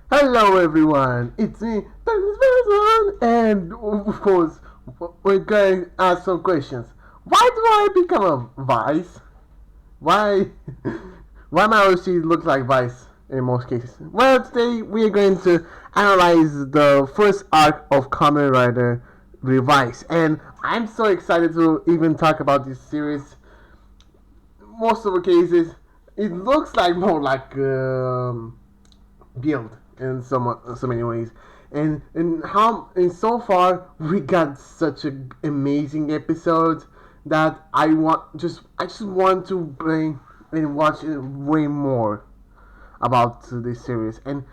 Hello everyone, it's me, Thomas Person, and of course, we're going to ask some questions. Why do I become a Vice? Why, why my OC looks like Vice in most cases? Well, today we are going to analyze the first arc of Kamen Rider Revice, and I'm so excited to even talk about this series. Most of the cases, it looks like more like build in so many ways. And so far we got such an amazing episode that I just want to bring and watch way more about this series. And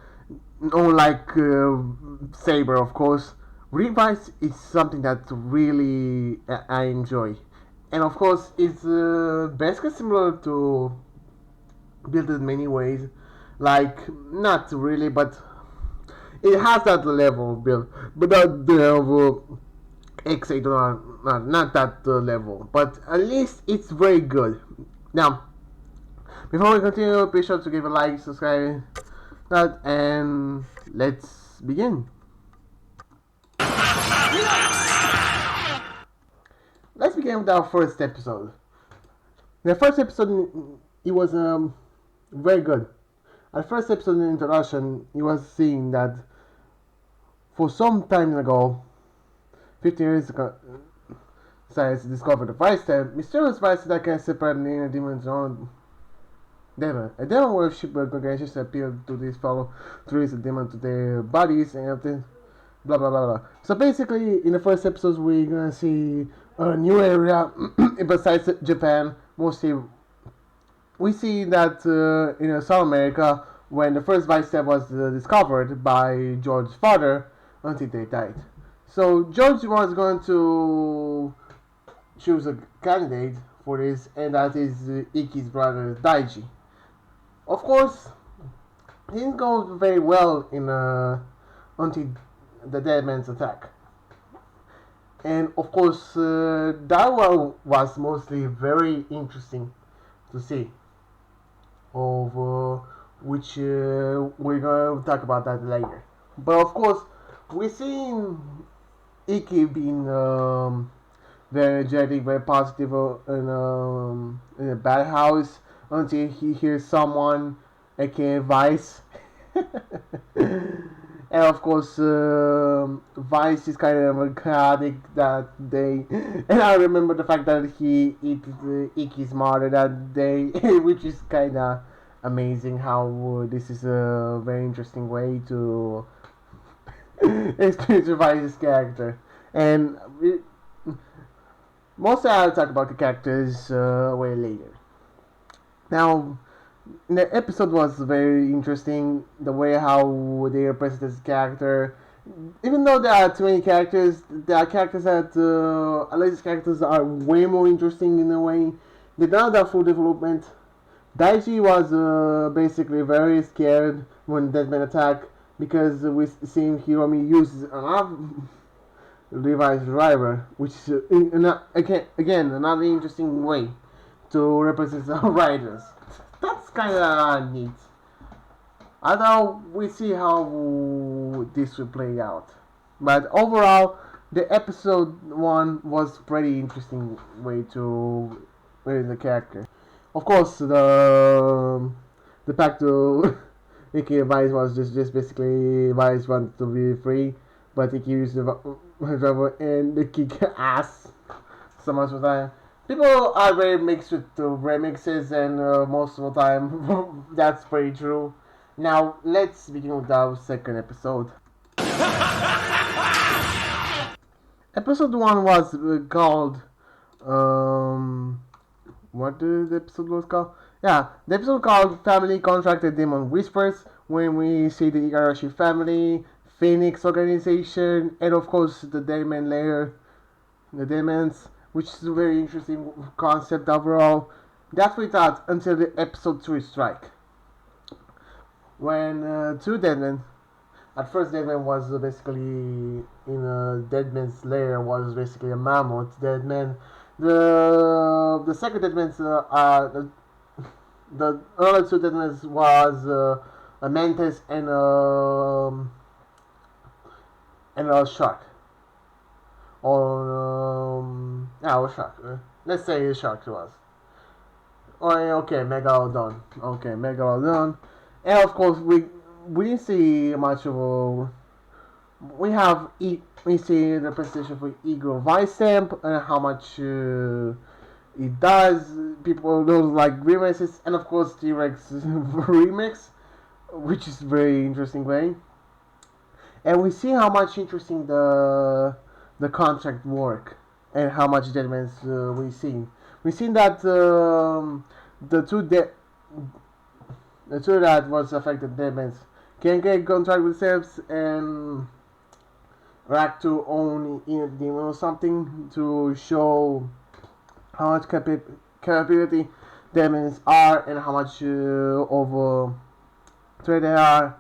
like Saber, of course, Revice is something that really I enjoy. And of course, it's basically similar to built in many ways. Like, not really, but it has that level build, but not the level X8, not that level. But at least it's very good. Now, before we continue, be sure to give a like, subscribe, that, and let's begin. Let's begin with our first episode. The first episode, it was very good. At first episode in the introduction, he was seeing that for some time ago, 15 years ago, science discovered a vice type, mysterious vice that can separate the inner demons on demon. A demon worship congregations appeal to these fellow to release a demon to their bodies and everything. Blah blah blah blah. So basically, in the first episodes, we're gonna see a new area besides Japan. Mostly, we see that in South America, when the first vice step was discovered by George's father, until they died. So George was going to choose a candidate for this, and that is Iki's brother Daiji. Of course, it didn't go very well in until the Dead Man's attack. And of course, that one was mostly very interesting to see. Of which we're going to talk about that later. But of course, we're seeing Iki being very energetic, very positive in a bad house until he hears someone, aka Vice. And of course, Vice is kind of a chaotic that day. And I remember the fact that he eat Iki's mother that day, which is kind of amazing how this is a very interesting way to experience Vice's character. And mostly I'll talk about the characters way later. Now, the episode was very interesting. The way how they represent this character. Even though there are too many characters, there are characters that at least characters are way more interesting in a way. They don't have full development. Daiji was basically very scared when Deadman attacked because we seen Hiromi use another Levi's driver, which is again another interesting way to represent the riders. That's kind of neat. Although we see how this will play out, but overall, the episode one was pretty interesting way to raise the character. Of course, the pact to Iki Vice was just basically Vice wanted to be free, but Iki used the driver and the kick ass so much of the time. People are very mixed with the remixes, and most of the time, that's pretty true. Now, let's begin with our second episode. Episode 1 was called. What the episode was called? Yeah, the episode called Family Contracted Demon Whispers, when we see the Igarashi family, Phoenix organization, and of course the Deadman layer, the Deadmans, which is a very interesting concept overall. That's what we thought until the episode 3 strike. When two Deadmen, at first Deadman was basically in a Deadman's lair, was basically a mammoth Deadman. The second Deadman's the other two Deadmans was a mantis and a shark. Or a shark. Let's say a shark was. Or okay, Megalodon. Okay, Megalodon. And of course we didn't see much of a. We see the presentation for Eagle Vice Stamp and how much it does. People those like remixes and of course T-Rex remix, which is very interesting way. And we see how much interesting the contract work and how much deadmans we seen. We seen that the two that was affected deadmans can get contract with Sebs and rack to own in the or something to show how much capability deadmans are and how much over trade they are.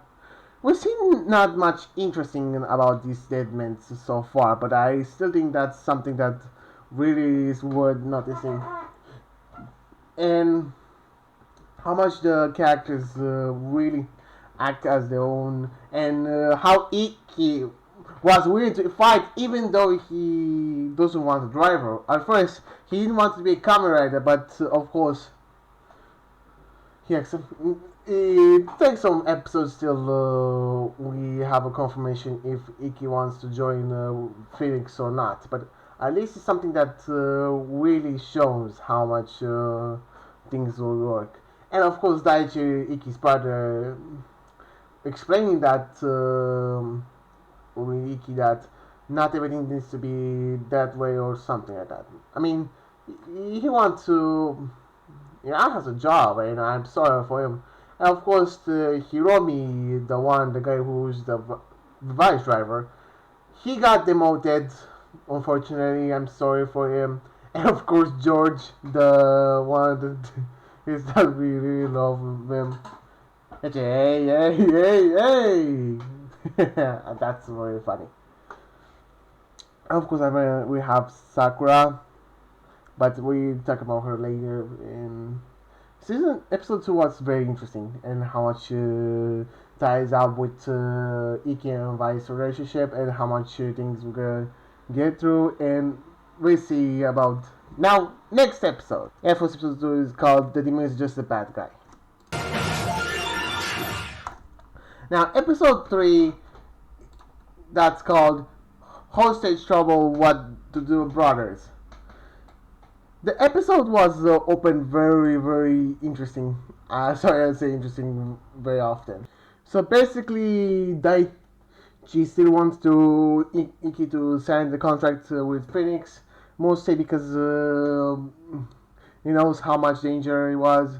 We've seen not much interesting about these statements so far, but I still think that's something that really is worth noticing. And how much the characters really act as their own, and how Iki was willing to fight even though he doesn't want a driver. At first, he didn't want to be a Kamen Rider, but of course, he accepted. It takes some episodes till we have a confirmation if Iki wants to join Phoenix or not. But at least it's something that really shows how much things will work. And of course, Daichi, Iki's brother, explaining that with Iki that not everything needs to be that way or something like that. I mean, he wants to. Yeah, has a job, and I'm sorry for him. And of course, Hiromi, the guy who's the vice driver, he got demoted. Unfortunately, I'm sorry for him. And of course, George, the one that is that we really love him. Hey, hey, hey, hey! That's very funny. Of course, we have Sakura, but we talk about her later. In episode 2 was very interesting and how much ties up with Iki and Vice relationship and how much things we're gonna get through and we see about now next episode. Episode 2 is called The Demon is Just a Bad Guy. Now episode 3 that's called Hostage Trouble What to Do Brothers. The episode was opened very, very interesting. Sorry, I say interesting very often. So basically, Daichi still wants to Iki to sign the contract with Phoenix, mostly because he knows how much danger it was,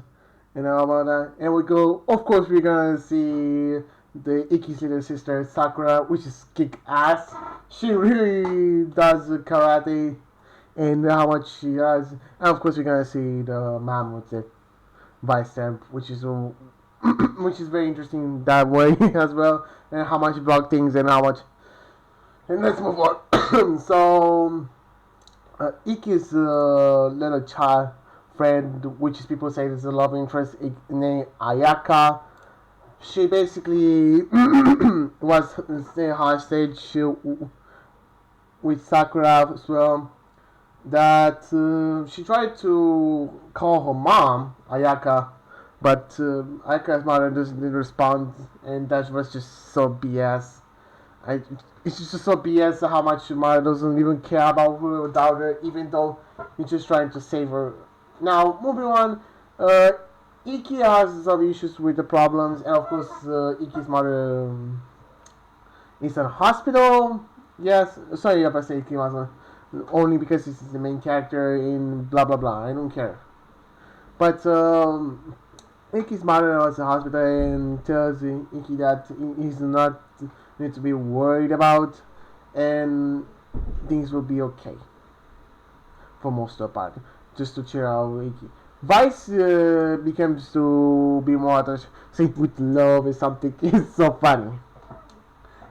and all about that. And we go, of course, we're gonna see the Iki's little sister Sakura, which is kick ass. She really does karate. And how much she does, and of course we're gonna see the mom with the vice stamp, which is which is very interesting that way as well, and how much block things and how much. And let's move on. So, Iki's little child friend, which is people say is a love interest, named Ayaka. She basically was staying hostage with Sakura as well. That she tried to call her mom, Ayaka, but Ayaka's mother didn't respond, and that was just so BS. It's just so BS how much your mother doesn't even care about her without her, even though you're just trying to save her. Now, moving on, Iki has some issues with the problems, and of course, Iki's mother is in a hospital. Yes, sorry if I say Iki was only because he's the main character in blah blah blah. I don't care. But Iki's mother was in hospital and tells Iki that he's not need to be worried about, and things will be okay for most of the part. Just to cheer out Iki. Vice becomes to be more attached. See, with love is something. It's so funny.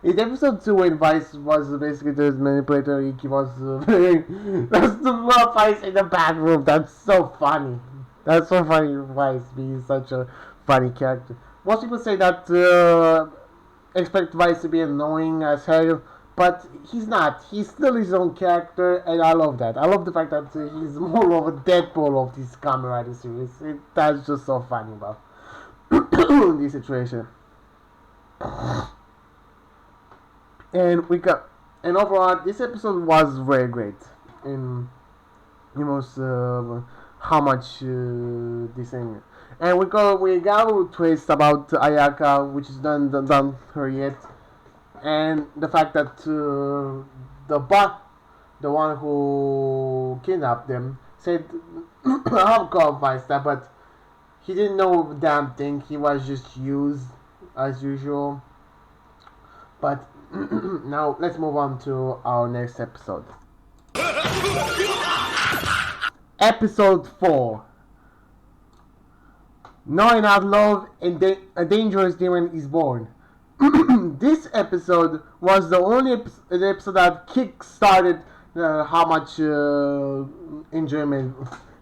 In episode 2, when Vice was basically the manipulator, Iki was that's the love Vice in the bathroom. That's so funny. That's so funny, Vice being such a funny character. Most people say that expect Vice to be annoying as hell, but he's not. He's still his own character, and I love that. I love the fact that he's more of a Deadpool of this Kamen Rider series. That's just so funny about this situation. And we got, and overall, this episode was very great. And you most how much this thing. And we got a twist about Ayaka, which is done her yet, and the fact that the one who kidnapped them, said, "I'll compromise that," but he didn't know a damn thing. He was just used as usual. But now let's move on to our next episode. Episode 4. Knowing out love and a dangerous demon is born. This episode was the only episode that kick-started how much enjoyment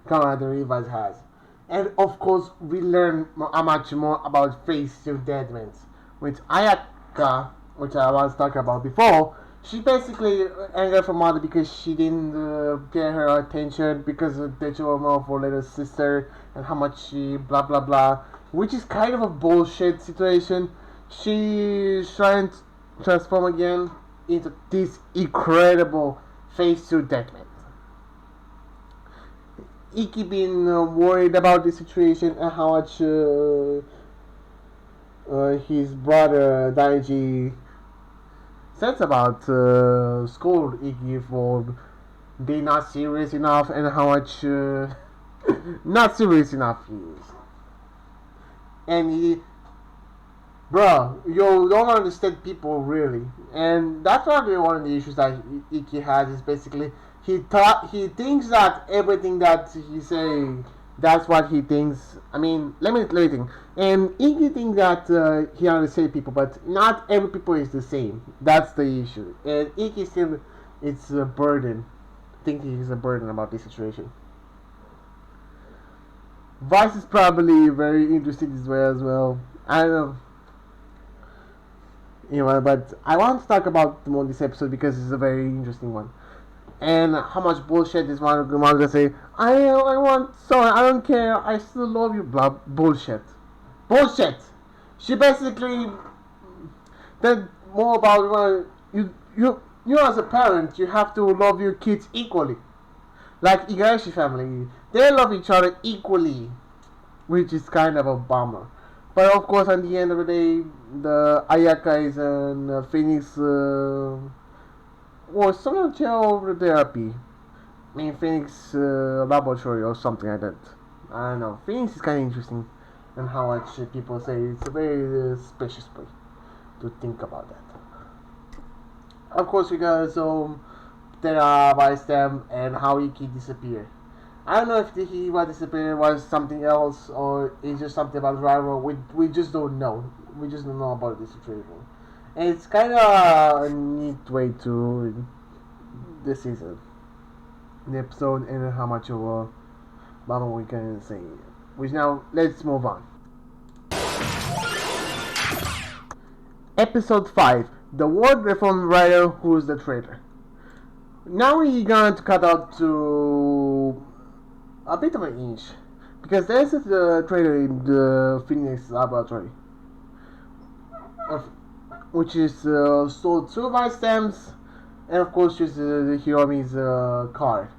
Kamen Rider Revice has. And of course, we learn how much more about Phase 2 Deadmans, which Ayaka, which I was talking about before, she basically angered her mother because she didn't get her attention because they were more for little sister and how much she blah blah blah, which is kind of a bullshit situation. She's trying to transform again into this incredible Phase 2 Deadman. Iki been worried about the situation and how much his brother Daiji says about school Iki for being not serious enough and how much not serious enough he is. And bro, you don't understand people really, and that's probably one of the issues that Iki has. Is basically he thinks that everything that he say, that's what he thinks. I mean, let me think. And Iki thinks that he understands people, but not every people is the same. That's the issue, and Iki still it's a burden. Thinking he's a burden about this situation. Vice is probably very interested as well. I don't know. But I want to talk about this episode because it's a very interesting one. And how much bullshit this one gonna say, I don't care, I still love you, blah, bullshit. Bullshit! She basically, then more about, you as a parent, you have to love your kids equally. Like Igarashi family, they love each other equally, which is kind of a bummer. But of course, at the end of the day, the Ayaka is in Phoenix was some jail over therapy. I mean, Phoenix laboratory or something like that. I don't know. Phoenix is kind of interesting, and how much people say it's a very spacious place to think about that. Of course, we got Terra Vice them and how Iki disappeared. I don't know if he was disappearing was something else or it's just something about the rival. We just don't know. We just don't know about this situation. And it's kind of a neat way to this season, the episode, and how much of a bummer we can say. Which now let's move on. Episode 5: The World Reform Rider Who's the Traitor. Now we're going to cut out to a bit of an inch because there's a traitor in the Phoenix laboratory, which is stole 2 vice stamps and of course just the Hiromi's card.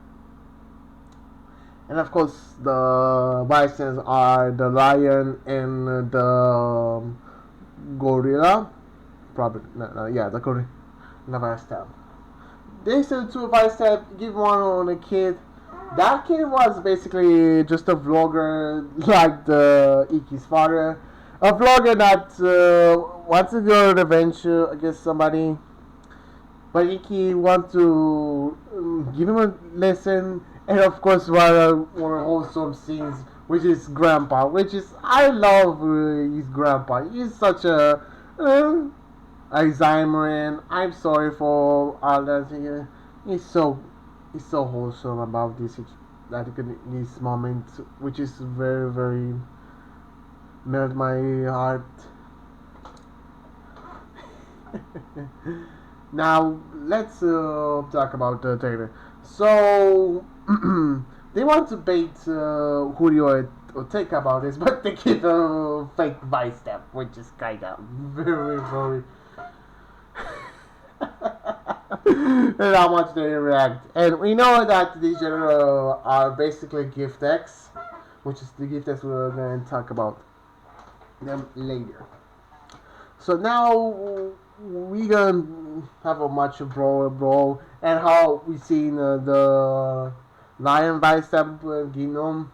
And of course the vice stamps are the lion and the gorilla. Probably the gorilla. The vice stamp. They sell 2 vice stamps, give one on a kid. That kid was basically just a vlogger like the Iki's father. A vlogger that wants to go on adventure against somebody. But Iki wants to give him a lesson. And of course one of wholesome scenes, which is Grandpa. Which is, I love his Grandpa. He's such a Alzheimer, and I'm sorry for all that. He's so wholesome about this moment, which is very very melt my heart. Now let's talk about the trailer. So they want to bait Julio or take about this, but they give a fake vice step, which is kind of very and how much they react. And we know that these general are basically gift X, which is the gift X we're going to talk about them later. So now we gonna have a much brawl and how we seen the lion vice step Gnome,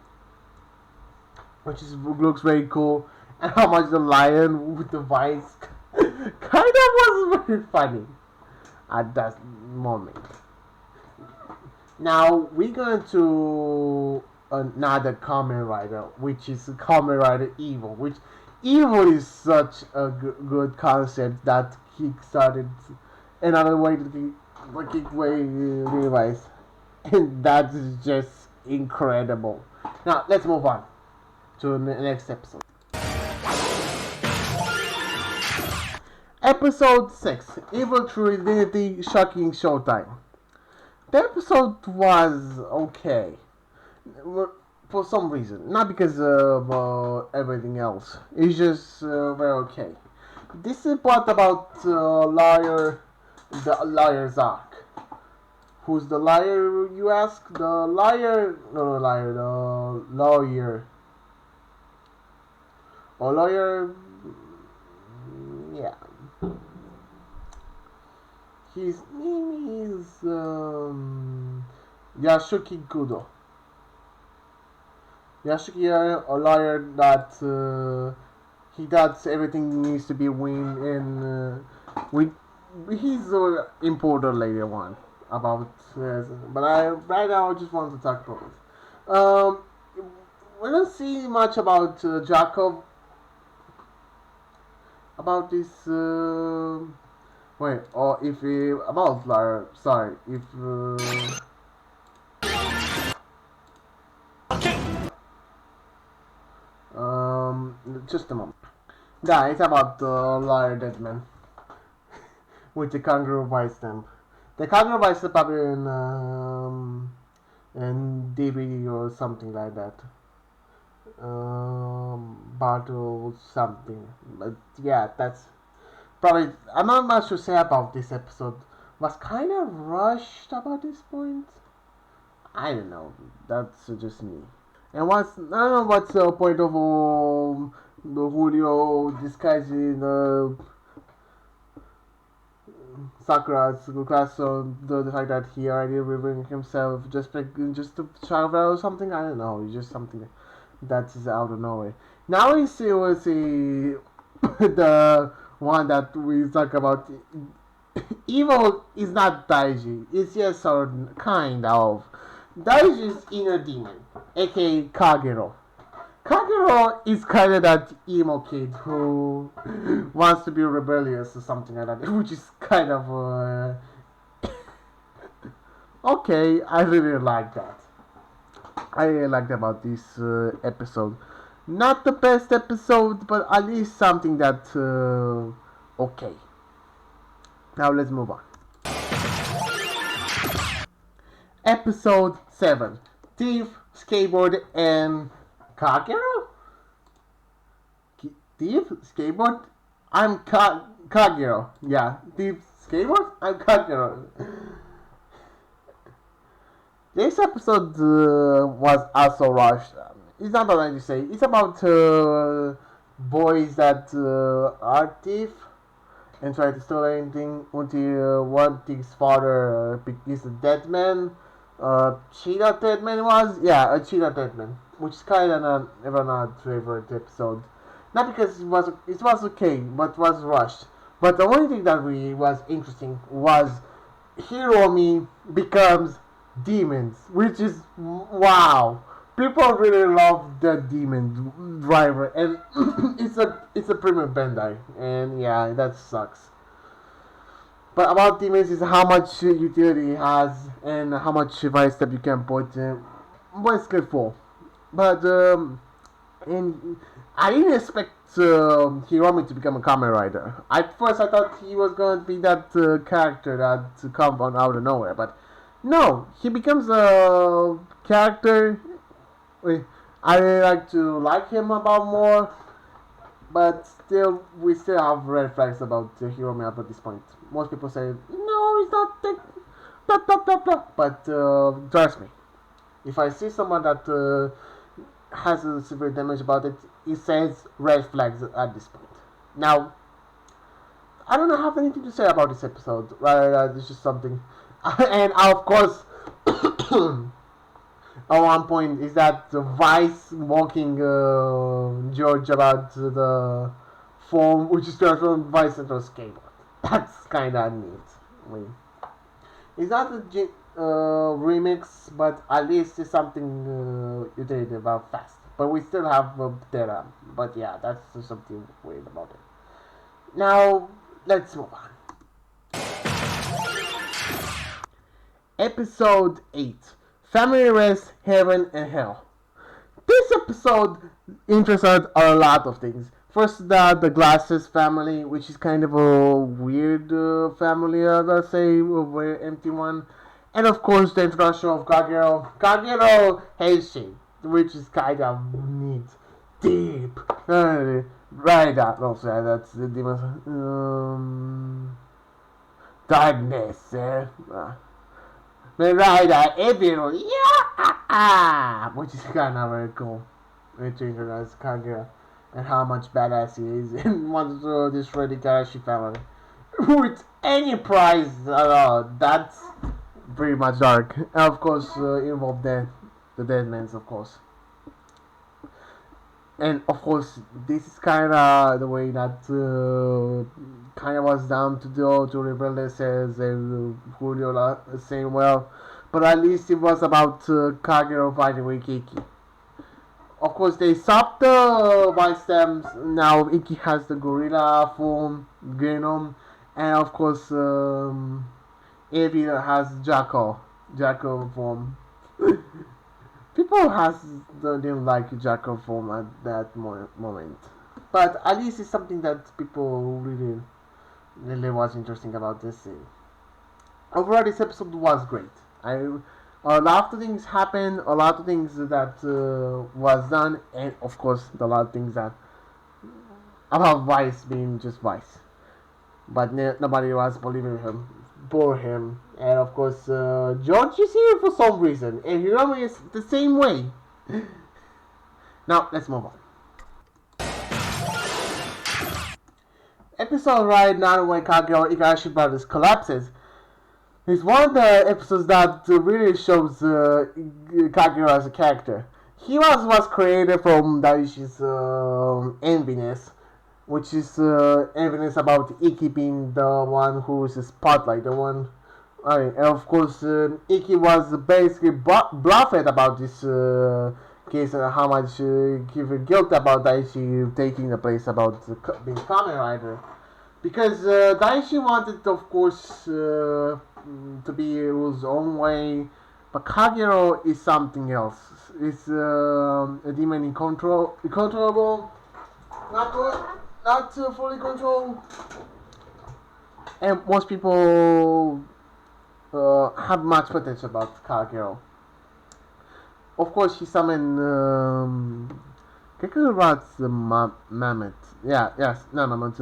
which is looks very cool, and how much the lion with the vice kind of was very funny at that moment. Now we're going to another Kamen Rider, which is Kamen Rider Evil, which Evil is such a good concept that kick-started another way to kick way Revice, and that is just incredible. Now let's move on to the next episode. Episode 6, Evil True Identity Shocking Showtime. The episode was okay. For some reason. Not because of everything else. It's just very okay. This is part about the liar's arc. Who's the liar, you ask? The lawyer. Or lawyer, yeah. His name is Yasuki Kudo. Yasuki, a lawyer that he does everything needs to be win, and he's important later on about. But right now I just want to talk about it. We don't see much about Jacob. About this. Wait, or if about lawyer. Sorry, if. Just a moment. Yeah, it's about the lawyer Deadman with the kangaroo vice stamp. The kangaroo vice is probably in DVD or something like that. Battle something, but yeah, that's probably. I'm not much to say about this episode. Was kind of rushed about this point. I don't know. That's just me. And I don't know what's the point of the Julio disguising Sakura's class, so the fact that he already revealing himself just to travel or something. I don't know. It's just something that is out of nowhere. Now we see the one that we talk about. Evil is not Daiji. It's just sort of kind of. Daiji's inner demon, aka Kagero. Kagero is kind of that emo kid who wants to be rebellious or something like that, which is kind of okay. I really like that. I really liked about this episode. Not the best episode, but at least something that okay. Now let's move on. Episode 7, Thief, Skateboard, and Kagero? Thief, Skateboard? I'm Kagero. Yeah, Thief, Skateboard? I'm Kagero. This episode was also rushed. It's not about to say. It's about boys that are thief and try to steal anything until one thief's father is a dead man. Cheetah Deadman was? Yeah, a Cheetah Deadman. Which is kind of not favorite episode. Not because it was okay, but was rushed. But the only thing that was interesting was Hiromi becomes demons, which is wow. People really love the demon driver, and it's a premium Bandai, and yeah, that sucks. But about demons is how much utility it has and how much device that you can put in. What it's good for. But And I didn't expect Hiromi to become a Kamen Rider. At first, I thought he was going to be that character that come on out of nowhere, but no, he becomes a character. I really like him about more, but still, we still have red flags about Hiromi up at this point. Most people say no, he's not. Blah blah blah blah. But trust me, if I see someone that has a severe damage about it, it says red flags at this point. Now, I don't have anything to say about this episode. Right, it's just something. And of course, at one point is that Vice walking George about the form, which is transformed Vice into a skateboard. That's kind of neat. I mean, it's not a remix, but at least it's something you did about fast. But we still have data. But yeah, that's something weird about it. Now, let's move on. Episode 8 Family Rest, Heaven and Hell. This episode interested a lot of things. First, the Glasses family, which is kind of a weird family, let's say, a very empty one. And of course, the introduction of Kagero. Kagero Heishi, which is kind of neat. Deep. Right, also, that's the demon. Darkness. Rider, Evil, yeah! Which is kind of very cool. To introduce Kagero and how much badass he is and wants to destroy the Garashi family with any price at all. That's pretty much dark. And of course, involve the dead men, of course. And of course, this is kind of the way that kind of was down to do to Rebelde says Julio saying well, but at least it was about Kagero fighting with Iki. Of course, they stopped the Vice stems. Now Iki has the gorilla form, Genom, and of course, Evie has Jackal form. People didn't like Jackal form at that moment, but at least it's something that people really was interesting about this scene. Overall, this episode was great. A lot of things happened, a lot of things that was done, and of course, a lot of things that about Vice being just Vice. But nobody was believing him, for him, and of course, George is here for some reason, and Hiromi is the same way. Now, let's move on. Episode right now when Kagero Igarashi Brothers collapses is one of the episodes that really shows Kagero as a character. He was created from Daishi's enviness, which is evidence about Iki being the one who is the spotlight, the one. And of course, Iki was basically bluffed about this case and how much guilt about Daishi taking the place about being Kamen Rider. Because Daishi wanted, of course, to be his own way, but Kagero is something else. It's a demon incontrollable, not fully controlled, and most people have much potential about Kagero. Of course, he summoned Kekurat's the mammoth. Yeah, yes, no mammoth.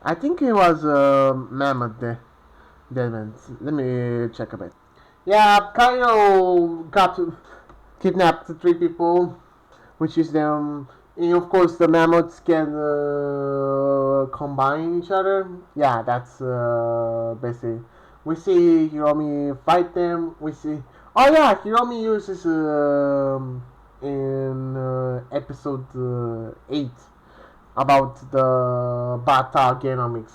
I think it was mammoth demons. Let me check a bit. Yeah, Kairo got kidnapped 3 people, which is them. And of course, the mammoths can combine each other. Yeah, that's basically. We see Hiromi fight them. We see. Oh yeah, Hiromi uses in episode 8 about the Bata genomics.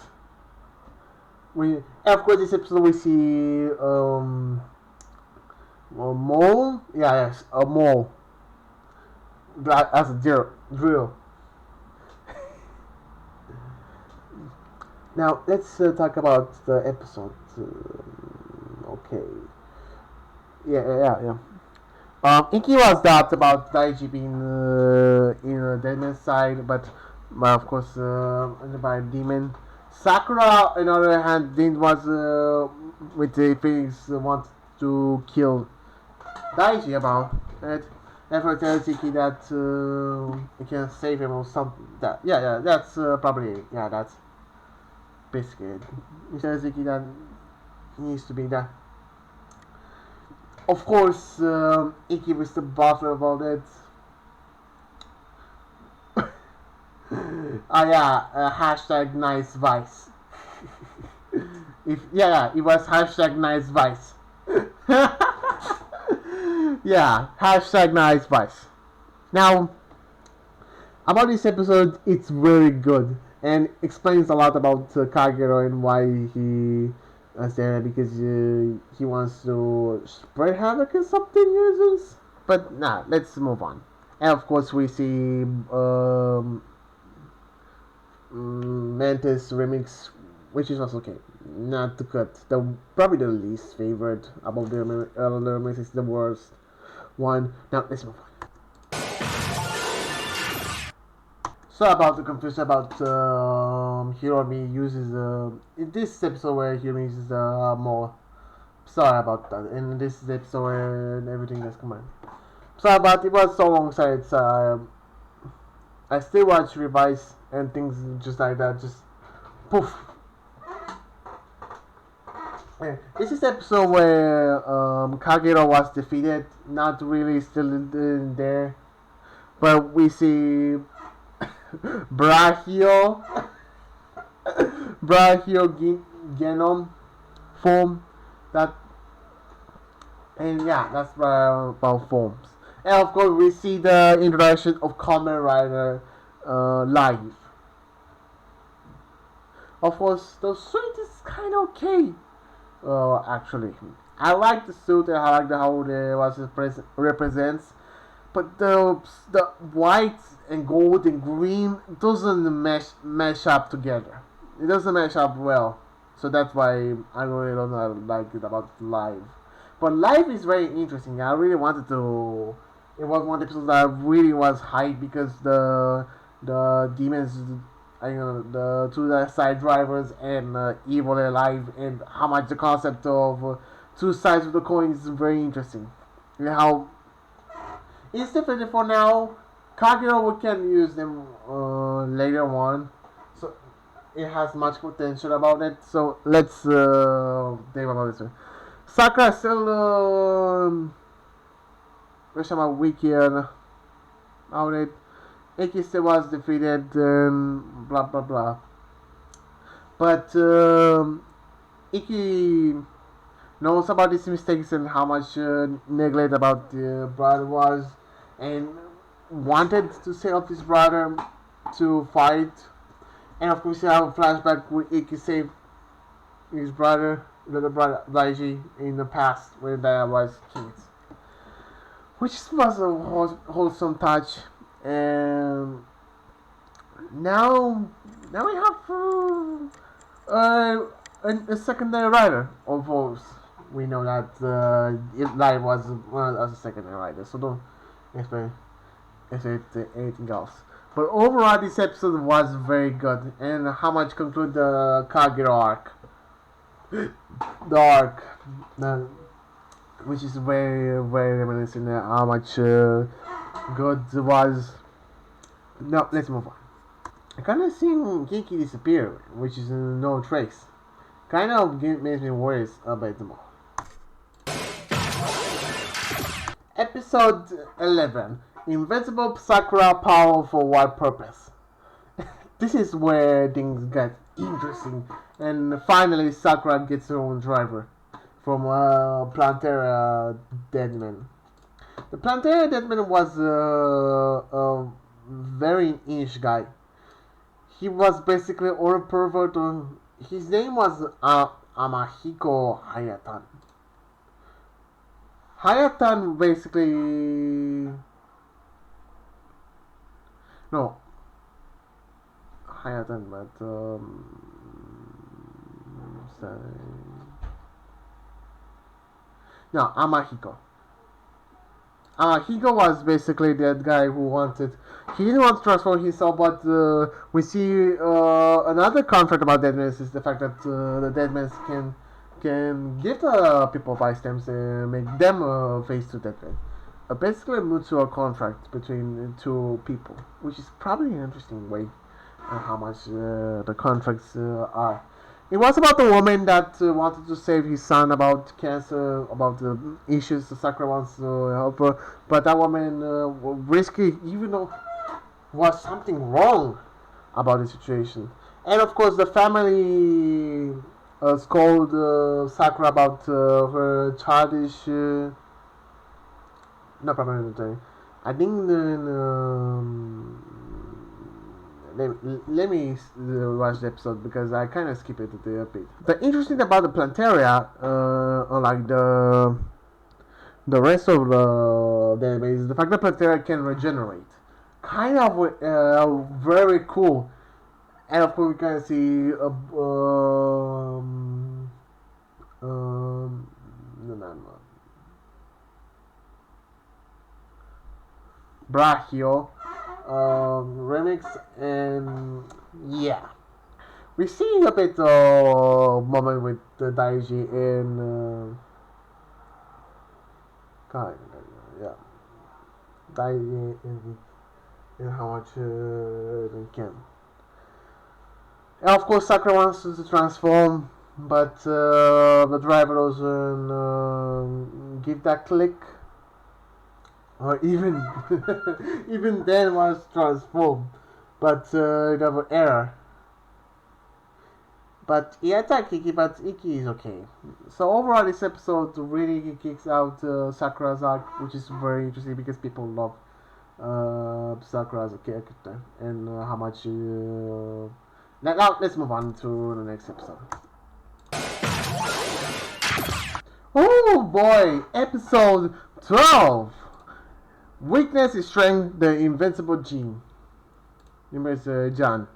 Of course, this episode we see a mole. Yeah, yes, a mole as a drill. Now let's talk about the episode. Okay. Yeah. Inky was that about Daiji being in a demon's side, but of course by a demon. Sakura, on the other hand, didn't was with the feelings want to kill Daiji about it. Therefore, tells Iki that he can save him or something. Yeah, that's probably that's basically it. He tells Iki that he needs to be that. Of course, Iki was the buffer about it. Hashtag nice vice. It was hashtag nice vice. Yeah, hashtag nice vice. Now, about this episode, it's very good and explains a lot about Kagero and why he is there because he wants to spread havoc or something reasons. But nah, let's move on. And of course, we see Mantis remix, which is also okay. Not to cut. Probably the least favorite above the earlier remix is the worst one. Now let's move on. So about the confusion about Hiromi uses in this episode where Hiromi uses more. Sorry about that. In this episode where everything is combined. Sorry about it was so long since I still watch Revice and things just like that just poof. Yeah. This is the episode where Kagero was defeated, not really still in there, but we see Brachio Genome form that, and yeah, that's about forms. And of course, we see the introduction of Kamen Rider live. Of course, the suit is kind of okay. Actually, I like the suit and I like how the was represents, but the white and gold and green doesn't mesh up together. It doesn't mesh up well, so that's why I really don't like it about live. But live is very interesting. I really wanted to. It was one episode that really was hyped because the demons, I know the two side drivers and evil alive, and how much the concept of two sides of the coin is very interesting. And how it's definitely for now. Kagero we can use them later on, so it has much potential about it. So let's think about this one. Sakura still Rishama weekend out it. Iki still was defeated and blah blah blah. But Iki knows about his mistakes and how much neglect about the brother was, and wanted to set up his brother to fight. And of course, you have a flashback where Iki saved his brother, little brother Daiji, in the past when they was kids, which was a wholesome touch. And now we have a secondary rider. Of course, we know that Eli was as a secondary rider, so don't expect anything else. But overall, this episode was very good, and how much conclude the Kagero arc, the arc, which is very very reminiscent of how much good it was. No, let's move on. I kind of seen Kiki disappear, which is no trace. Kind of makes me worry a bit more. Episode 11. Invincible Sakura Power for what purpose? This is where things get interesting. And finally Sakura gets her own driver from Plantera Deadman. The Plantera Deadman was a very niche guy. He was basically a pervert. His name was Amahiko Hayatan. Hayatan basically no Hayatan, but No, Amahiko. Higo was basically that guy who wanted. He didn't want to transform himself, but we see another conflict about deadness is the fact that the deadness can give the people vice stamps and make them face to deadman. Basically, a mutual contract between two people, which is probably an interesting way how much the contracts are. It was about a woman that wanted to save his son about cancer, about the issues Sakura wants to help her, but that woman risky, even though was something wrong about the situation. And of course, the family scolded Sakura about her childish. No problem. I think let me watch the episode because I kind of skip it a bit. The interesting thing about the Plantaria, unlike the rest of the database, is the fact that Plantaria can regenerate. Kind of very cool. And of course, we can see Brachio remix, and yeah, we're seeing a bit moment with the Daiji and yeah, Daiji and how much they can. And of course, Sakura wants to transform, but the driver doesn't give that click. Or even even then was transformed, but it have an error. But he attacked Iki, but Iki is okay. So overall, this episode really kicks out Sakura's arc, which is very interesting because people love Sakura as a character and how much. Now let's move on to the next episode. Oh boy, episode 12. Weakness is strength, the invincible gene. Remember John.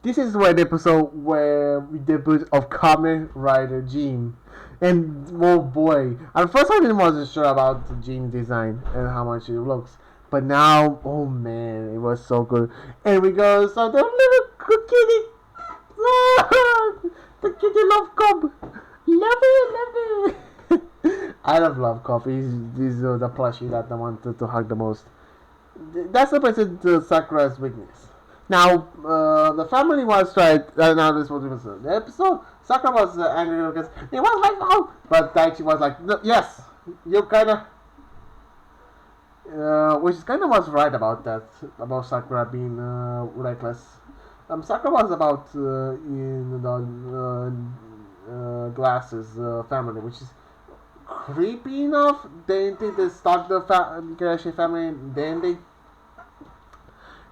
This is where the episode where we debut of Kamen Rider Gene. And oh boy, at first I wasn't sure about the gene design and how much it looks. But now, oh man, it was so good. And we go, so the little kitty. The kitty love cub. Love it. I love coffee. He's the plushie that I wanted to hug the most. That's the person to Sakura's weakness. Now, the family was tried. Now this was the episode. Sakura was angry because it was my fault, but Daichi was like, no, "Yes, you kind of," which is kind of was right about that, about Sakura being reckless. Sakura was about in the glasses family, which is creepy enough. They start the Karashi family, then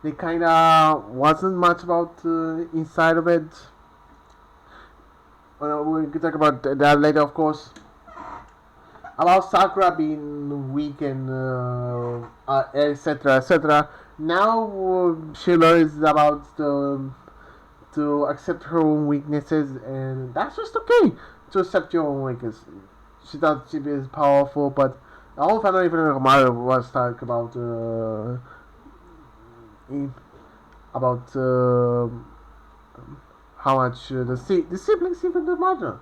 they kind of wasn't much about inside of it. We could talk about that later, of course. About Sakura being weak and etc. Now she learns about to accept her own weaknesses, and that's just okay to accept your own weaknesses. She thought she was powerful, but the whole family, even Mario, was talking about how much the siblings, even the mother,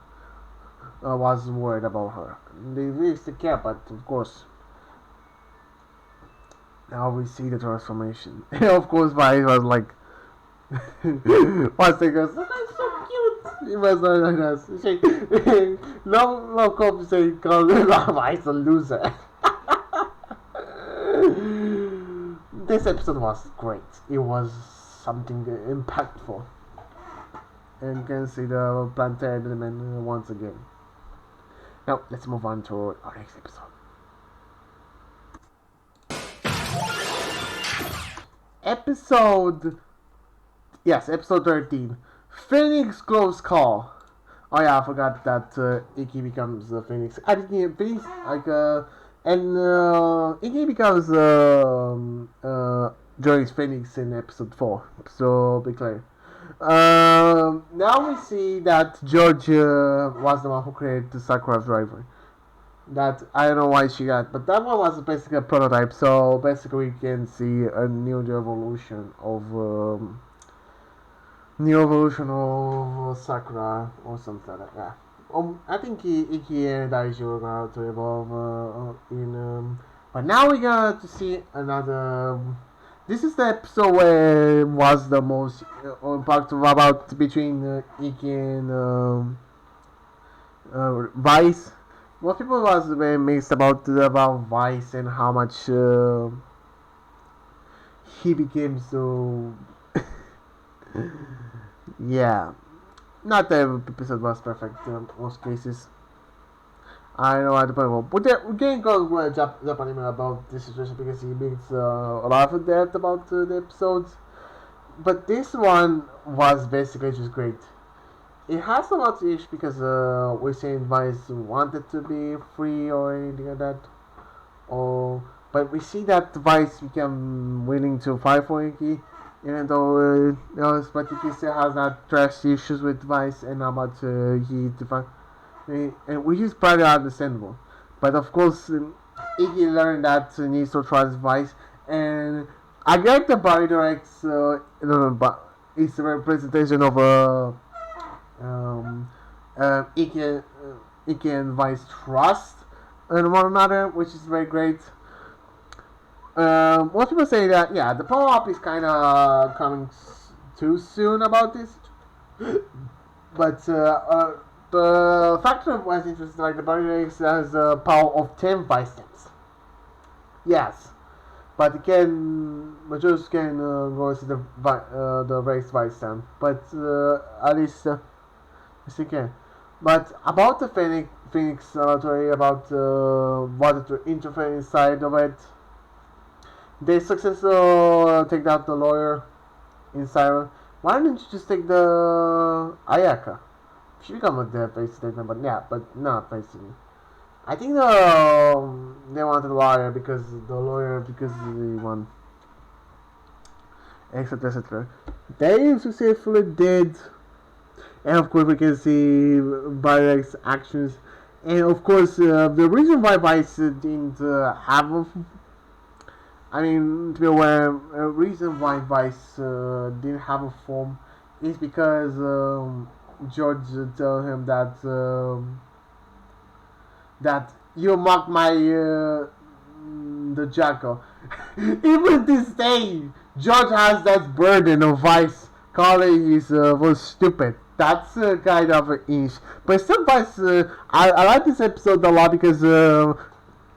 was worried about her. They really still care, but of course, now we see the transformation. Of course, Mai was like, once they goes, "That's so cute." It was like that. No compensation because Mai's a loser. This episode was great. It was something impactful. And you can see the plantain element once again. Now, let's move on to our next episode. Episode 13. Phoenix Close Call. Oh yeah, I forgot that Iki becomes Phoenix. I didn't Phoenix, and Iki becomes joins Phoenix in episode 4. So be clear. Now we see that George was the one who created the Sakura driver. That I don't know why she got, but that one was basically a prototype. So basically, we can see a new evolution of Sakura or something like that. I think Iki and Daiji are going to evolve in. But now we got to see another. This is the episode where it was the most impactful about between Iki and Vice. Most people was very mixed about Vice and how much he became so. Yeah, not every episode was perfect in most cases. I know at the point, but we can't go with Japanese about this situation because he makes a lot of depth about the episodes. But this one was basically just great. It has a lot of issues because we're saying Vice wanted to be free or anything like that. Or but we see that Vice became willing to fight for Iki, even though but Iki still has that trust issues with Vice and how much he define, and which is probably understandable. But of course, Iggy learned that he needs to trust Vice, and I get the body directs. But it's a representation of Iggy, Iggy and Vice trust in one another, which is very great. Most people say that yeah, the power up is kind of coming too soon about this, but the factor was interesting. Like the body race has a power of 10 vice steps. Yes, but it can Majors can go to the race vice stand, but at least yes, he can. But about the Phoenix Laboratory, about what to interfere inside of it, they successfully take out the lawyer inside. Why didn't you just take the Ayaka? She become a dead face statement, but yeah, but not basically. I think they wanted the lawyer because they won, etc. etc. They successfully did, and of course we can see Bayrek's actions, and of course the reason why Vice didn't have a I mean, to be aware, a reason why Vice didn't have a form is because George told him that you mock my the jackal. Even this day, George has that burden of Vice calling his was stupid. That's kind of an inch, but still, Vice. I like this episode a lot because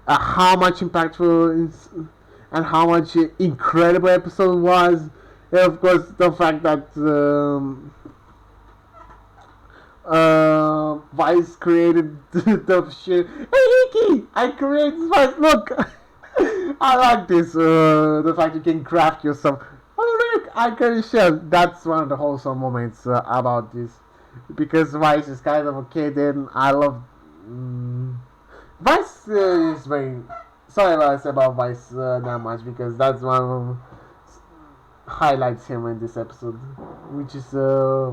how much impactful is and how much incredible episode was. And of course, the fact that Vice created the shit. Hey, Iki! I created Vice. Look, I like this. The fact you can craft yourself. Oh look, I can share. That's one of the wholesome moments about this, because Vice is kind of a kid, and I love. Vice is very. Sorry about I said about Vice that much because that's one of them highlights him in this episode, which is I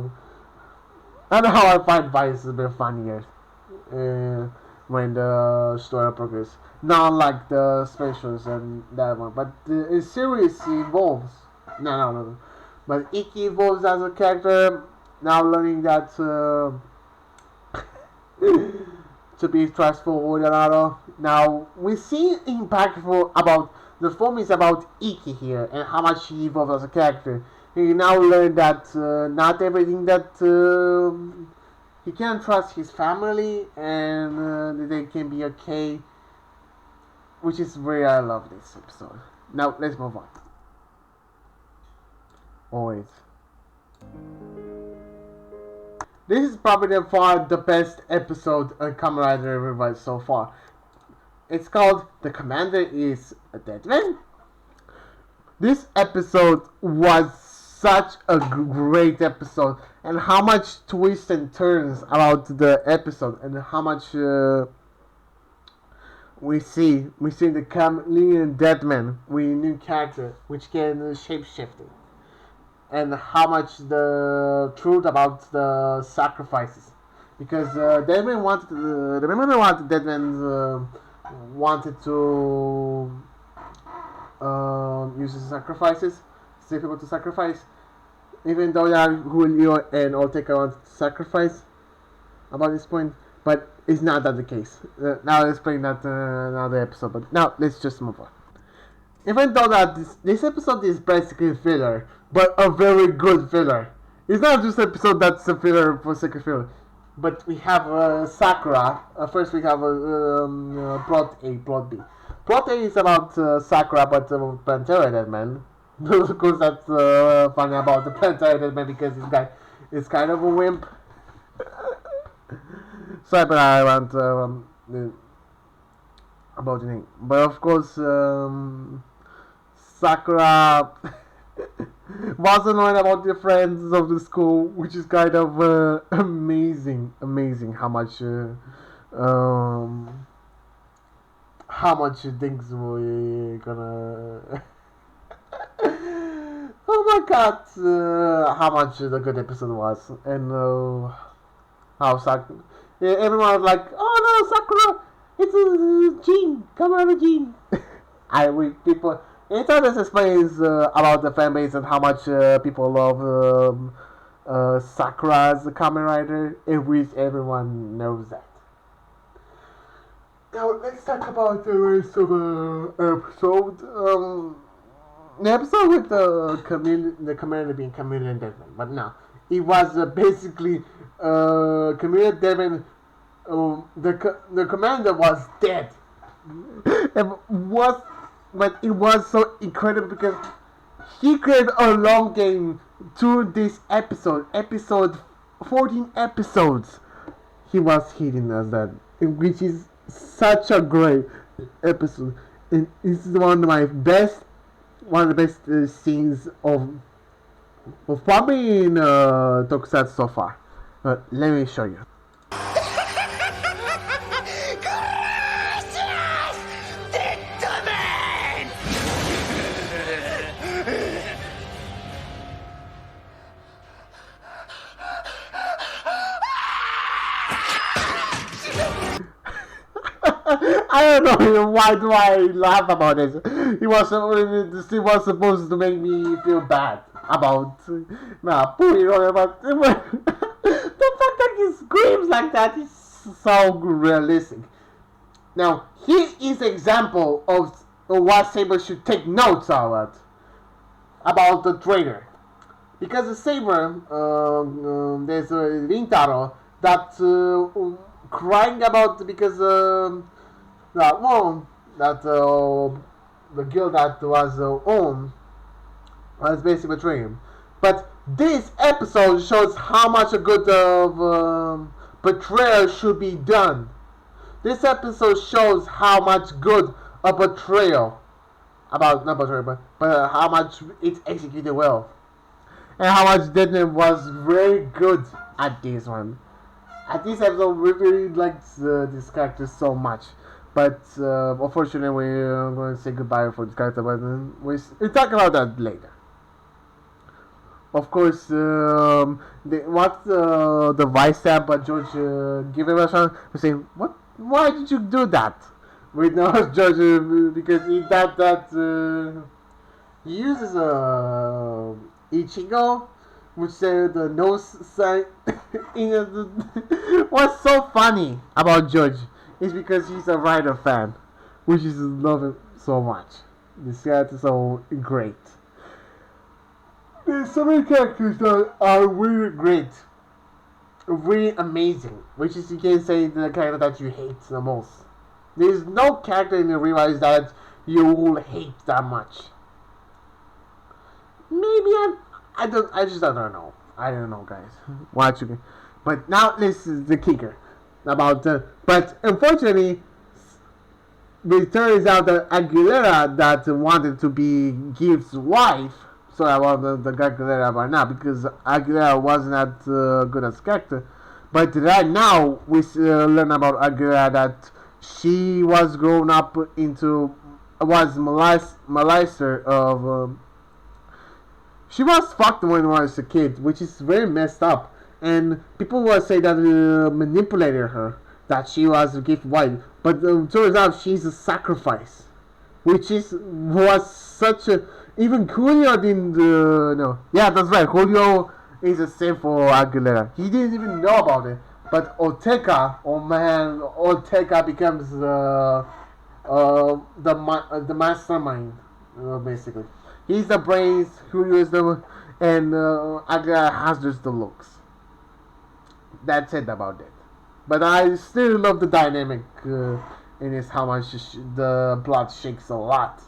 don't know how I find Vice a bit funnier when the story progresses. Not like the specials and that one, but the series evolves. No. But Iki evolves as a character. Now learning that to be trustful with another. Now we see impactful about the film is about Iki here and how much he evolves as a character. He now learned that not everything that he can trust his family and that they can be okay, which is where I love this episode. Now let's move on. Always. This is probably by far the best episode of Kamen Rider Revice so far. It's called The Commander is a Dead Man. This episode was such a great episode, and how much twists and turns about the episode, and how much we see the Chameleon Deadman with a new character which can shape shifting. and how much the truth about the sacrifices, because Deadman wanted wanted to use the sacrifices, save people to sacrifice, even though they are Julio and Olteca want to sacrifice about this point, but it's not that the case. Now let's explain that another episode, but now let's just move on. Even though that this episode is basically filler, but a very good filler. It's not just an episode that's a filler for sake of filler. But we have Sakura. First we have plot A, plot B. Plot A is about Sakura, but Pantera Deadman. Of course, that's funny about the Pantera Deadman because this guy is kind of a wimp. Sorry, but I want about the name. But of course, Sakura was annoyed about the friends of the school, which is kind of amazing how much things we're gonna oh my god, how much the good episode was, and how Sakura, everyone was like, oh no, Sakura, it's a Jean, come on, Jean. People. Anytime this explains about the fan base and how much people love Sakura as a Kamen Rider, everyone knows that. Now let's talk about the rest of the episode. The episode with the commander being Chameleon Devon, but no, it was basically Chameleon Devon. The commander was dead. But it was so incredible because he created a long game to this episode. 14 episodes. He was hitting us that, which is such a great episode. And this is one of the best scenes of probably in Tokusatsu so far. Let me show you. I don't know why do I laugh about this. It was supposed to make me feel bad about Puri, but the fact that he screams like that is so realistic. Now here is an example of what Saber should take notes about the trainer, because the Saber there's a Rintaro that crying about because the girl that was owned was basically betraying him. But this episode shows how much a good betrayal should be done. This episode shows how much good a betrayal about not betrayal, but how much it's executed well, and how much Deadman was very good at this one. At this episode, we really liked this character so much. But unfortunately, we're going to say goodbye for this character, but we'll talk about that later. Of course, the vice tab, but George give him a shot. We say, what? Why did you do that? We know George because he he uses Ichigo, which said the nose sign. What's so funny about George is because he's a Rider fan, which is love him so much. This character is so great. There's so many characters that are really great, really amazing. Which is, you can say, the character that you hate the most. There's no character in the Revice that you will hate that much. Maybe I just don't know. I don't know, guys. Watch me. But now this is the kicker. But unfortunately, it turns out that Aguilera that wanted to be Gibbs' wife. Sorry about the Aguilera by now, because Aguilera wasn't that good as character. But right now we learn about Aguilera that she was grown up into molester of. she was fucked when she was a kid, which is very messed up. And people will say that manipulated her, that she was a gift white, but turns out she's a sacrifice, which was such a even Julio didn't know. Yeah, that's right. Julio is a same for Aguilera. He didn't even know about it, but Ortega, oh man, Ortega becomes the mastermind, basically. He's the brains, Julio is the, and Aguilera has just the looks. That's it about it. But I still love the dynamic in this, how much the plot shakes a lot.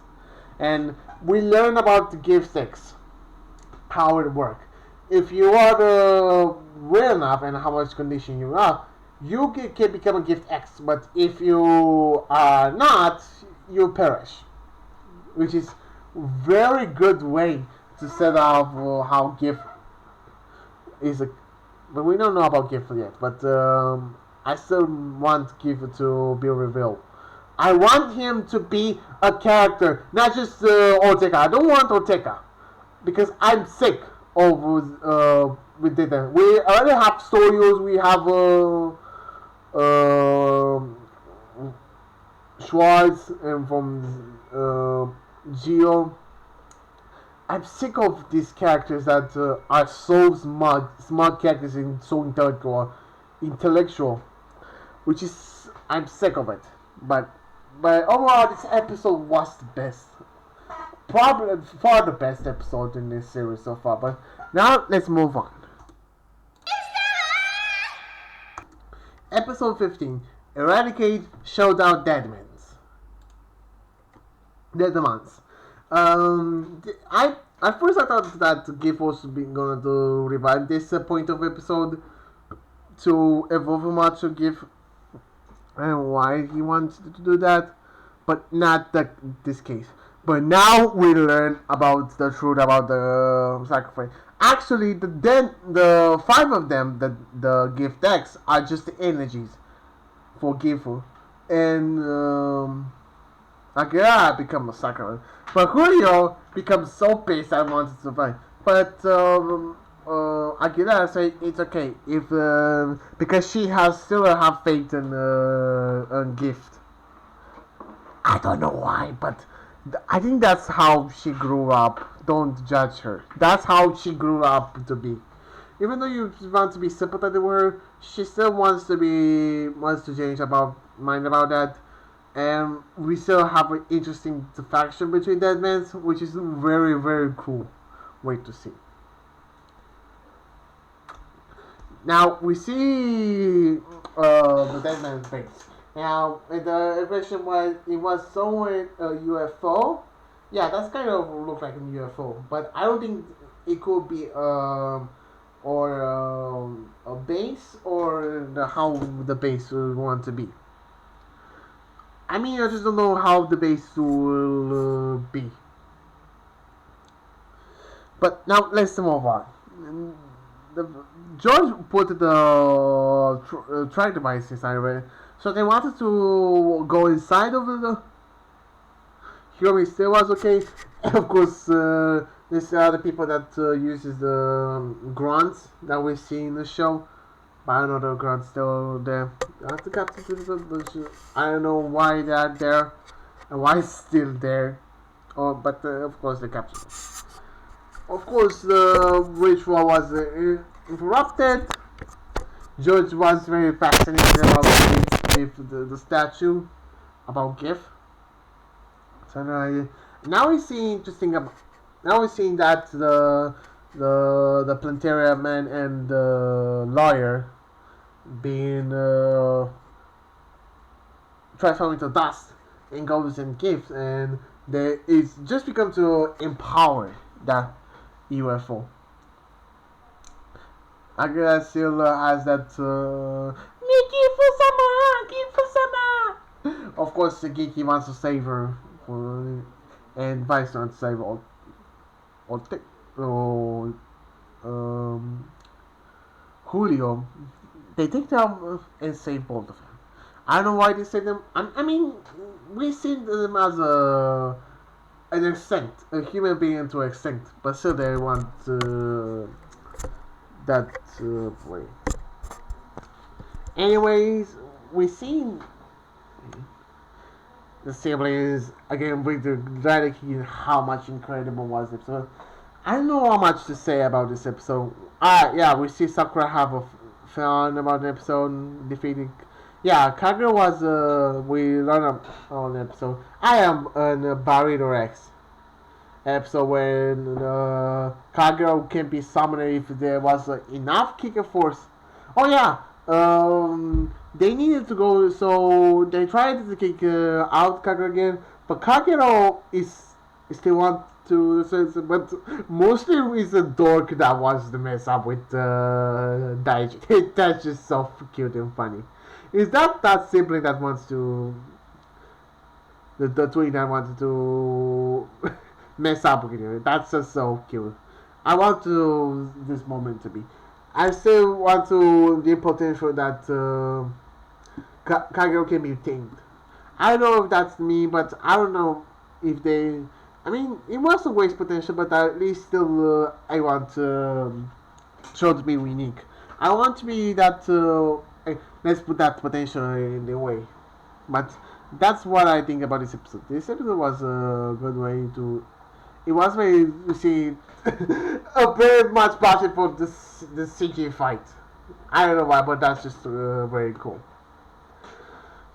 And we learn about the gift sticks, how it works. If you are well enough and how much condition you are, you can become a gift X. But if you are not, you perish. Which is very good way to set up how gift is a. But we don't know about gift yet. But I still want gift to be revealed. I want him to be a character, not just Ortega. I don't want Ortega because I'm sick of we did that. We already have studios. We have Schwartz and from Geo. I'm sick of these characters that are so smart characters and so intellectual, which is I'm sick of it. But overall, this episode was the best. Probably far the best episode in this series so far. But now let's move on. Episode 15. Eradicate Showdown Deadmans. Deadmans. At first I thought that GIF was going to revive this point of episode to evolve a much of GIF. I don't know why he wants to do that, but not this case. But now we learn about the truth about the sacrifice. Actually, the 5 of them, the gift decks, are just the energies for Gifu, and Akira become a sacrifice. But Julio becomes so pissed I wanted to fight. But Akira say it's okay if because she still have faith in gift. I don't know why, but I think that's how she grew up. Don't judge her. That's how she grew up to be. Even though you want to be sympathetic with her, she still wants to change mind about that. And we still have an interesting faction between Deadmans, which is very, very cool way to see. Now we see the Deadman's base. Now the question was it was somewhere a UFO. Yeah, that's kind of look like a UFO, but I don't think it could be a base or how the base would want to be. I mean, I just don't know how the base will be. But now let's move on. George put the track device inside of it, so they wanted to go inside of the. Huey still was okay. Of course, there's other people that uses the grunts that we see in the show. But I don't know the grunts still there. I don't know why they're there and why it's still there. Oh, but of course the capsule. Of course, the ritual was interrupted. George was very fascinated about the statue, about GIF. So now we see interesting. Now we're seeing that the Plantaria man and the lawyer being transformed into dust and goes and gifts, and it's just become to empower that UFO. I guess still has that Give for Sama. Of course, the Geeky wants to save her, and Vice wants to save Julio. They take them and save both of them. I don't know why they save them. I mean, we see them as an extinct, a human being to extinct, but still they want that way. Anyways, we seen the siblings again with the gratitude how much incredible was the episode. I don't know how much to say about this episode. Yeah, we see Sakura have a fun about the episode defeating. Yeah, Kagura was we learn on the episode. I am an Barrier X episode when Kagura can be summoned if there was enough kicker force. Oh yeah, they needed to go, so they tried to kick out Kagura again, but Kagura is still want to, but mostly it's a dork that wants to mess up with Daichi. That's just so cute and funny. Is that sibling that wants to the twin that wanted to mess up with you? That's just so cute. I want to this moment to be. I still want to the potential that Kagero can be tamed. I don't know if that's me, but I don't know if they. I mean, it was a waste potential, but at least still I want show to be unique. I want to be that. Let's put that potential in the way, but that's what I think about this episode. This episode was a good way to. It was very you see a very much passion for this CG fight. I don't know why, but that's just very cool.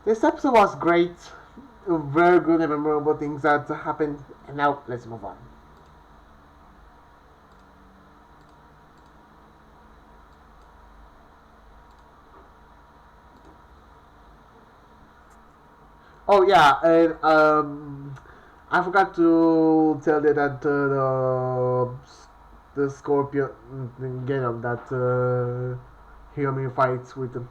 This episode was great. Very good and memorable things that happened. And now let's move on. Oh yeah, and I forgot to tell you that the Scorpion get up that Hiromi fights with them.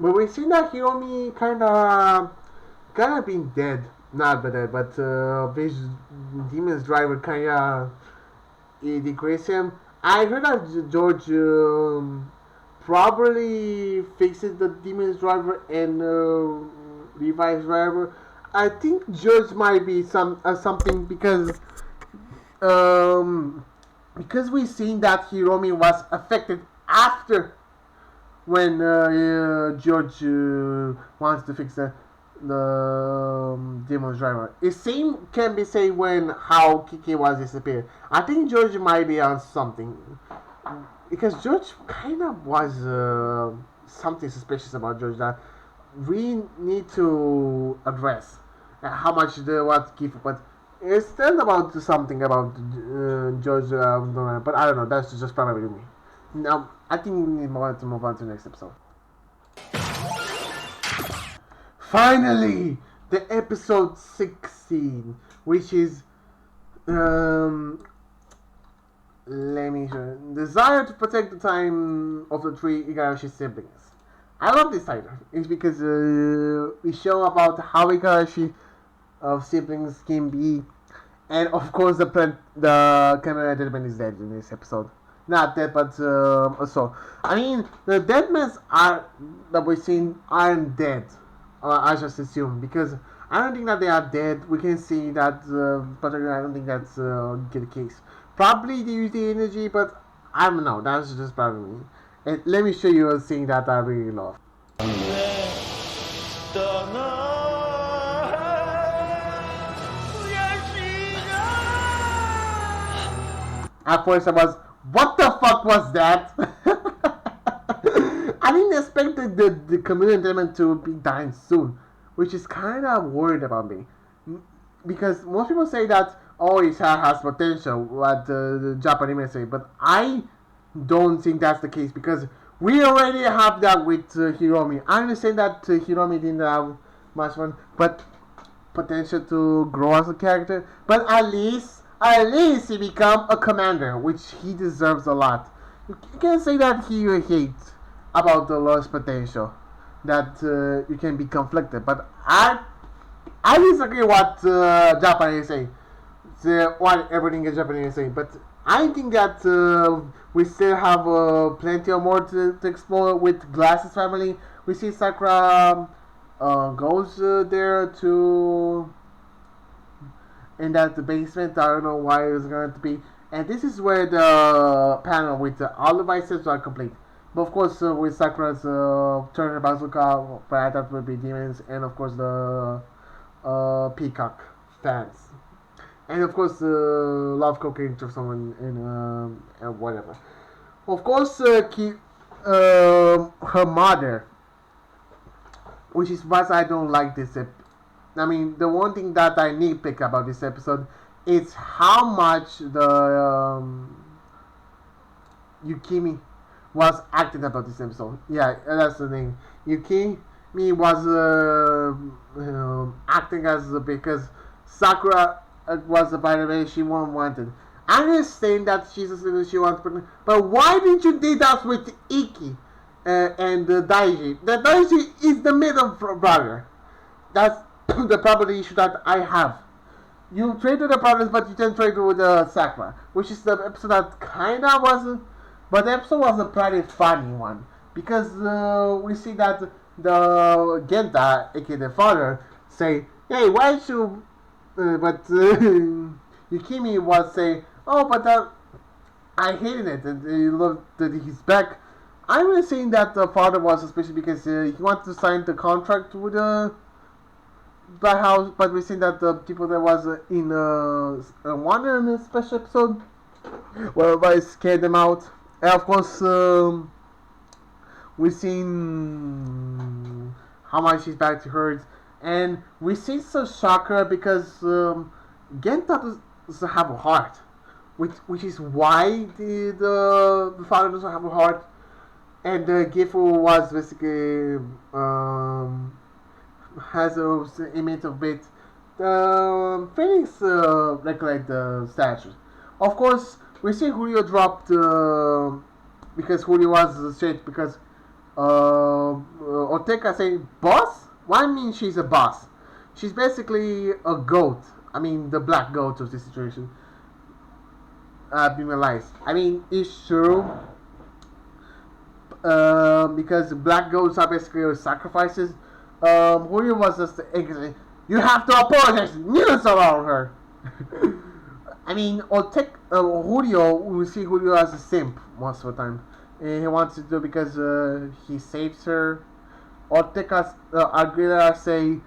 But we see that Hiromi kinda being dead, not dead, but this demon's driver kinda decreased him. I heard that George probably fixes the demon's driver and Revice driver. I think George might be something because we seen that Hiromi was affected after when George wants to fix the demon's driver. It same can be said when how Kiki was disappeared. I think George might be on something because George kind of was something suspicious about George that we need to address how much they want to give, but it's still about something about George. But I don't know. That's just probably me. Now I think we need more to move on to the next episode. Finally, the episode 16, which is let me show you. Desire to protect the time of the three Igarashi siblings. I love this title. It's because we show about how Igarashi of siblings can be, and of course the Kamen Rider Deadman is dead in this episode. Not dead, but also. I mean, the Deadmans are that we've seen aren't dead. I just assume because I don't think that they are dead. We can see that, but I don't think that's the case. Probably they use the energy, but I don't know. That's just probably me. And let me show you a scene that I really love. At first I was, what the fuck was that? I didn't expect the community element to be dying soon, which is kind of worried about me. Because most people say that, oh, it has potential, what the Japanese say, but I don't think that's the case because we already have that with Hiromi. I understand that Hiromi didn't have much fun, but potential to grow as a character. But at least he become a commander, which he deserves a lot. You can't say that he hates about the lost potential, that you can be conflicted. But I disagree what Japanese say. What everything is Japanese say, but I think that we still have plenty of more to explore with Glasses family. We see Sakura goes there to in that basement. I don't know why it was going to be. And this is where the panel with all the biceps are complete. But of course, with Sakura's Turner Bazooka, but I thought would be demons, and of course the Peacock fans, and of course Love Cocaine or someone and whatever. Of course, her mother, which is why I don't like this. I mean, the one thing that I nitpick about this episode is how much the Yukimi was acting about this episode. Yeah, that's the thing. Yukimi was acting as because Sakura was by the way she wanted. I understand that she's a she wants, but why didn't you do that with Iki and Daiji? The Daiji is the middle brother. That's the probably issue that I have. You traded the brothers, but you didn't trade with Sakura, which is the episode that kinda wasn't. But the episode was a pretty funny one because we see that the Genta, aka the father, say, "Hey, why should?" But Yukimi was saying, "Oh, but I hated it, and he loved that he's back." I was saying that the father was suspicious because he wanted to sign the contract with the house, but we seen that the people that was in one in a special episode, whereby scared them out. And of course, we seen how much his back hurts, and we see some shocker because Genta doesn't have a heart, which is why the father doesn't have a heart, and Gifu was basically has an image of it. The Phoenix recollect the statues. Of course, we see Julio dropped because Julio was straight because Oteka saying boss. Why mean she's a boss? She's basically a goat. I mean the black goat of this situation. Being realized. I mean it's true. Because black goats are basically sacrifices. Julio was just angry. You have to apologize. News around her. I mean, Julio, we see Julio as a simp most of the time. And he wants to do it because he saves her. Ortega's Aguilera say,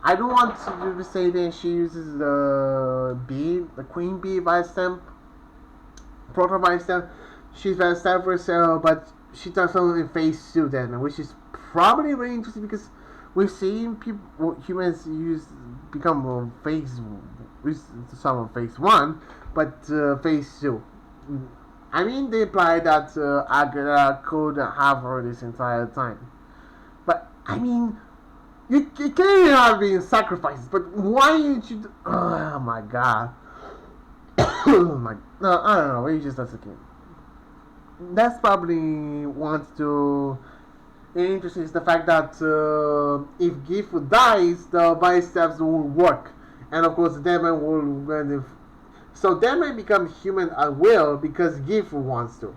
I don't want to do the same thing. She uses the bee, the queen bee vice stamp, proto vice stamp. She's very sad for herself, but she does something in phase 2 then, which is probably very interesting because we've seen people, humans become phase, some of phase 1, but phase 2. I mean, they imply that Aguilera could have her this entire time. But, I mean, you clearly are being sacrificed, but why didn't you oh my god. Oh my, no, I don't know, maybe just that's a kid. That's probably wants to interesting is the fact that if Gifu dies, the biceps will work, and of course Demon will so Demon becomes human at will because Gifu wants to,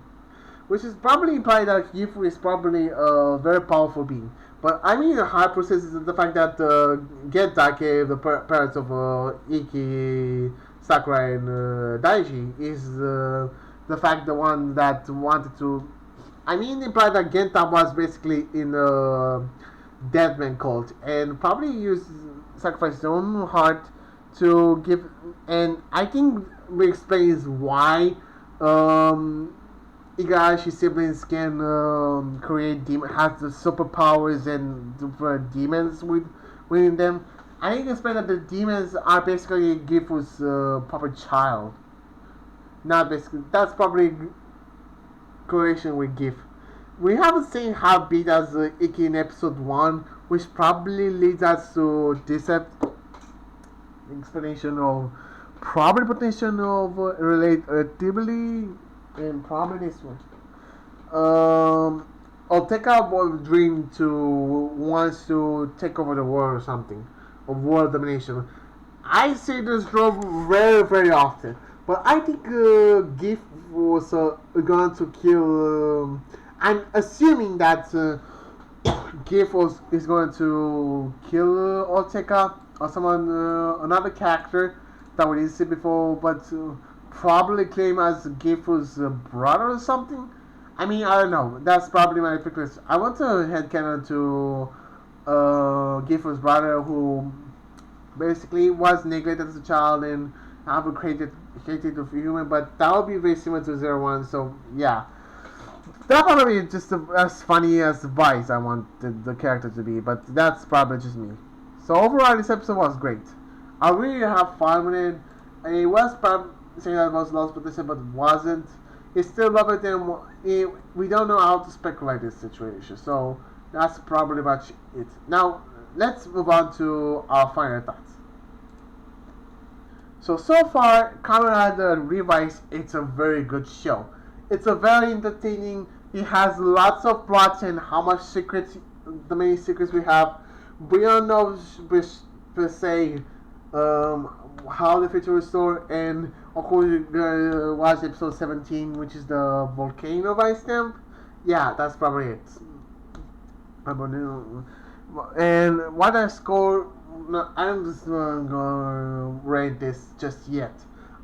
which is probably implied that Gifu is probably a very powerful being. But I mean the hard process is the fact that Gentake, the parents of Iki, Sakura, and Daiji, is the fact the one that wanted to. I mean, implied that Genta was basically in a deadman cult and probably used sacrificed his own heart to give. And I think we explains why Igarashi's siblings can create has the superpowers and demons within them. I think explain that the demons are basically Gifu's proper child. Not basically. That's probably correlation with GIF. We haven't seen how big as Iki in episode 1, which probably leads us to this explanation of probably potential of relatability and probably this one. Oteka will dream to wants to take over the world or something, of world domination. I see this trope very very often. But I think GIF was going to kill. I'm assuming that GIF is going to kill Oteka or someone, another character, that we didn't see before, but probably claim as Gifu's brother or something. I mean, I don't know. That's probably my pick. I want to headcanon to Gifu's brother, who basically was neglected as a child and have a created of human, but that would be very similar to Zero One. So yeah, that probably just as funny as Vice I want the character to be, but that's probably just me. So overall, this episode was great. I really have fun with it. And it was probably saying that it was lost potential, but it wasn't. It's still love it, and we don't know how to speculate this situation. So that's probably much it. Now let's move on to our final thoughts. So far, Kamen Rider Revice, it's a very good show. It's a very entertaining. It has lots of plots and how much secrets, the many secrets we have. We don't know per se how the future is stored, and of course you're gonna watch episode 17, which is the volcano vice stamp. Yeah, that's probably it. And what I score, no, I'm just not gonna rate this just yet.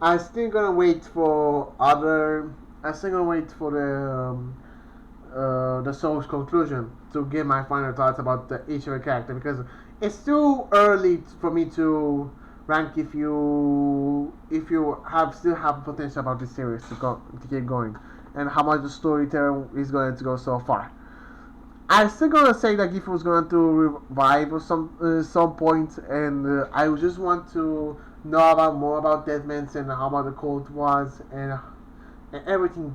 I'm still gonna wait for other. I'm still gonna wait for the show's conclusion to give my final thoughts about each of the character, because it's too early for me to rank if you have still have potential about this series to keep going, and how much the storytelling is going to go so far. I'm still gonna say that Gifu was going to revive at some point, and I just want to know about more about Deadman's and how much the cult was, and everything.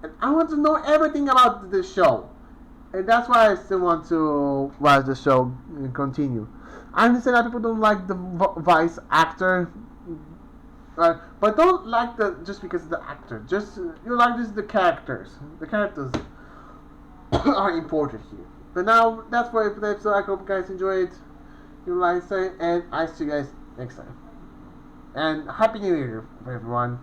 And I want to know everything about the show, and that's why I still want to watch the show and continue. I understand that people don't like the Vice actor, but don't like the just because of the actor. Just you like just the characters. The characters are important here. But now that's for the episode. I hope you guys enjoyed. You like it, and I see you guys next time. And Happy New Year, everyone.